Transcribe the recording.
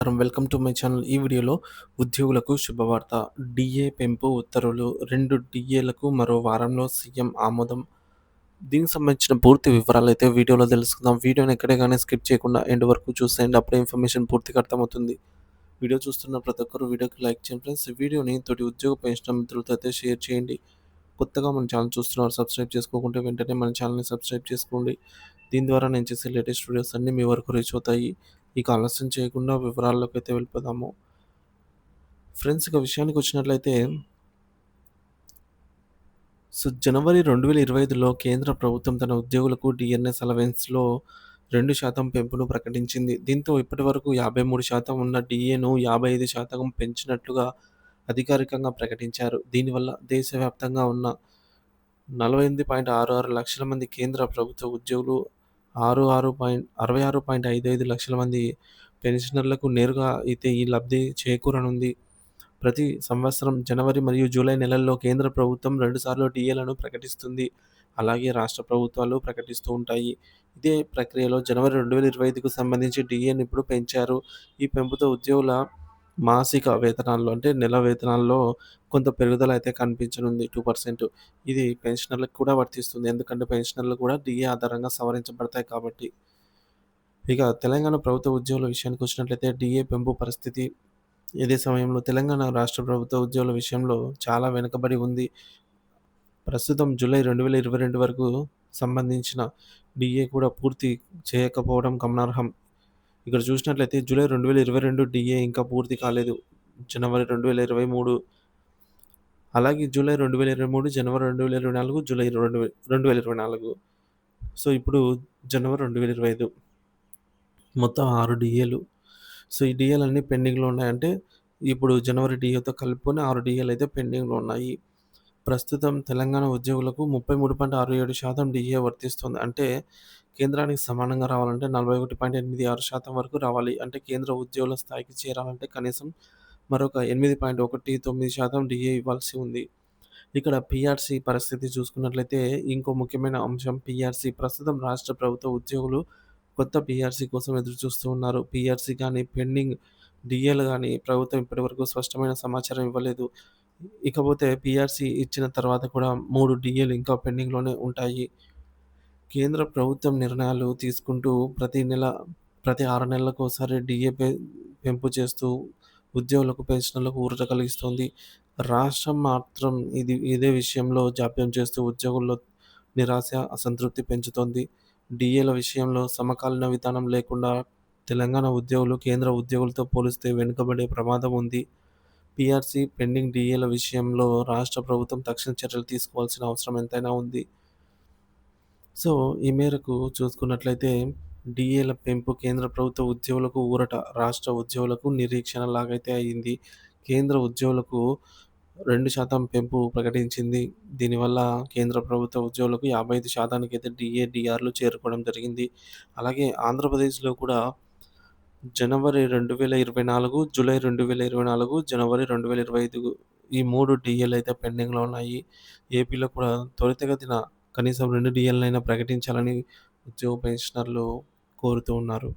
Welcome to my channel. ఈ వీడియోలో ఉద్యోగులకు శుభవార్త. డీఏ పెంపు ఉత్తర్వులు 2 డీఏలకు మరో వారంలో సీఎం ఆమోదం. దీనికి సంబంధించిన పూర్తి వివరాలైతే వీడియోలో తెలుసుకుందాం. వీడియోని ఎక్కడే గానీ స్కిప్ చేయకుండా ఎండ్ వరకు చూసేయండి. అప్పుడే ఇన్ఫర్మేషన్ పూర్తిగా అర్థమవుతుంది. వీడియో చూస్తున్న ప్రతి ఒక్కరు వీడియోకి లైక్ చేయండి ఫ్రెండ్స్. ఈ వీడియోని తోటి ఉద్యోగ పెన్షన్ మిత్రులతో అయితే షేర్ చేయండి. కొత్తగా మన ఛానల్ చూస్తున్నారు సబ్స్క్రైబ్ చేసుకోకుంటే వెంటనే మన ఛానల్ని సబ్స్క్రైబ్ చేసుకోండి. దీని ద్వారా నేను చేసే లేటెస్ట్ వీడియోస్ అన్నీ మీ వరకు రీచ్ అవుతాయి. ఇక ఆలస్యం చేయకుండా వివరాల్లోకి అయితే వెళ్ళిపోదాము. ఫ్రెండ్స్, ఇక విషయానికి వచ్చినట్లయితే జనవరి 2025లో కేంద్ర ప్రభుత్వం తన ఉద్యోగులకు డిఎన్ఎస్ అలవెన్స్‌లో 2% పెంపును ప్రకటించింది. దీంతో ఇప్పటివరకు 53% ఉన్న డిఏను 55% పెంచినట్లుగా అధికారికంగా ప్రకటించారు. దీనివల్ల దేశవ్యాప్తంగా ఉన్న 48.66 లక్షల మంది కేంద్ర ప్రభుత్వ ఉద్యోగులు, 66.55 లక్షల మంది పెన్షనర్లకు నేరుగా అయితే ఈ లబ్ధి చేకూరనుంది. ప్రతి సంవత్సరం జనవరి మరియు జూలై నెలల్లో కేంద్ర ప్రభుత్వం 2 సార్లు డీఏలను ప్రకటిస్తుంది. అలాగే రాష్ట్ర ప్రభుత్వాలు ప్రకటిస్తూ ఉంటాయి. ఇదే ప్రక్రియలో జనవరి 2025కు సంబంధించి డీఏను ఇప్పుడు పెంచారు. ఈ పెంపుతో ఉద్యోగుల మాసిక వేతనాల్లో అంటే నెల వేతనాల్లో కొంత పెరుగుదల అయితే కనిపించనుంది 2%. ఇది పెన్షనర్లకు కూడా వర్తిస్తుంది. ఎందుకంటే పెన్షనర్లు కూడా డీఏ ఆధారంగా సవరించబడతాయి కాబట్టి. ఇక తెలంగాణ ప్రభుత్వ ఉద్యోగుల విషయానికి వచ్చినట్లయితే డీఏ పెంపు పరిస్థితి ఇదే సమయంలో తెలంగాణ రాష్ట్ర ప్రభుత్వ ఉద్యోగుల విషయంలో చాలా వెనుకబడి ఉంది. ప్రస్తుతం జూలై 2022 వరకు సంబంధించిన డీఏ కూడా పూర్తి చేయకపోవడం గమనార్హం. ఇక్కడ చూసినట్లయితే జూలై 2022 డీఏ ఇంకా పూర్తి కాలేదు. జనవరి 2023, అలాగే జూలై 2023, జనవరి 2024, జూలై 2024. సో, ఇప్పుడు జనవరి 2025 మొత్తం 6 డీఏలు. సో, ఈ డీఏలన్నీ పెండింగ్‌లో ఉన్నాయంటే ఇప్పుడు జనవరి డీఏతో కలుపుకొని 6 డీఏలయితే పెండింగ్‌లో ఉన్నాయి. ప్రస్తుతం తెలంగాణ ఉద్యోగులకు 33.67% డీఏ వర్తిస్తుంది. అంటే కేంద్రానికి సమానంగా రావాలంటే 41.86% వరకు రావాలి. అంటే కేంద్ర ఉద్యోగుల స్థాయికి చేరాలంటే కనీసం మరొక 8.19% డీఏ ఇవ్వాల్సి ఉంది. ఇక్కడ పీఆర్సీ పరిస్థితి చూసుకున్నట్లయితే ఇంకో ముఖ్యమైన అంశం పీఆర్సీ. ప్రస్తుతం రాష్ట్ర ప్రభుత్వ ఉద్యోగులు కొత్త పీఆర్సీ కోసం ఎదురుచూస్తూ ఉన్నారు. పీఆర్సీ కానీ, పెండింగ్ డీఏలు గానీ ప్రభుత్వం ఇప్పటివరకు స్పష్టమైన సమాచారం ఇవ్వలేదు. ఇకపోతే పీఆర్సీ ఇచ్చిన తర్వాత కూడా 3 డీఏలు ఇంకా పెండింగ్‌లోనే ఉంటాయి. కేంద్ర ప్రభుత్వం నిర్ణయాలు తీసుకుంటూ ప్రతి 6 నెలలకోసారి డీఏ పెంపు చేస్తూ ఉద్యోగులకు, పెన్షనర్లకు ఊరట కలిగిస్తోంది. రాష్ట్రం మాత్రం ఇదే విషయంలో జాప్యం చేస్తూ ఉద్యోగుల్లో నిరాశ, అసంతృప్తి పెంచుతోంది. డీఏల విషయంలో సమకాలీన విధానం లేకుండా తెలంగాణ ఉద్యోగులు కేంద్ర ఉద్యోగులతో పోలిస్తే వెనుకబడే ప్రమాదం ఉంది. పీఆర్సీ, పెండింగ్ డీఏల విషయంలో రాష్ట్ర ప్రభుత్వం తక్షణ చర్యలు తీసుకోవాల్సిన అవసరం ఎంతైనా ఉంది. సో, ఈ మేరకు చూసుకున్నట్లయితే డీఏల పెంపు కేంద్ర ప్రభుత్వ ఉద్యోగులకు ఊరట, రాష్ట్ర ఉద్యోగులకు నిరీక్షణలాగైతే అయింది. కేంద్ర ఉద్యోగులకు 2% పెంపు ప్రకటించింది. దీనివల్ల కేంద్ర ప్రభుత్వ ఉద్యోగులకు 55% అయితే డీఏ, డీఆర్‌లు చేరుకోవడం జరిగింది. అలాగే ఆంధ్రప్రదేశ్‌లో కూడా జనవరి 2024, జూలై 2024, జనవరి 2025 ఈ 3 డీఏలయితే పెండింగ్‌లో ఉన్నాయి. ఏపీలో కూడా త్వరితగతిన కనీసం 2 డీఏలనైనా ప్రకటించాలని ఉద్యోగ పెన్షనర్లు కోరుతూ ఉన్నారు.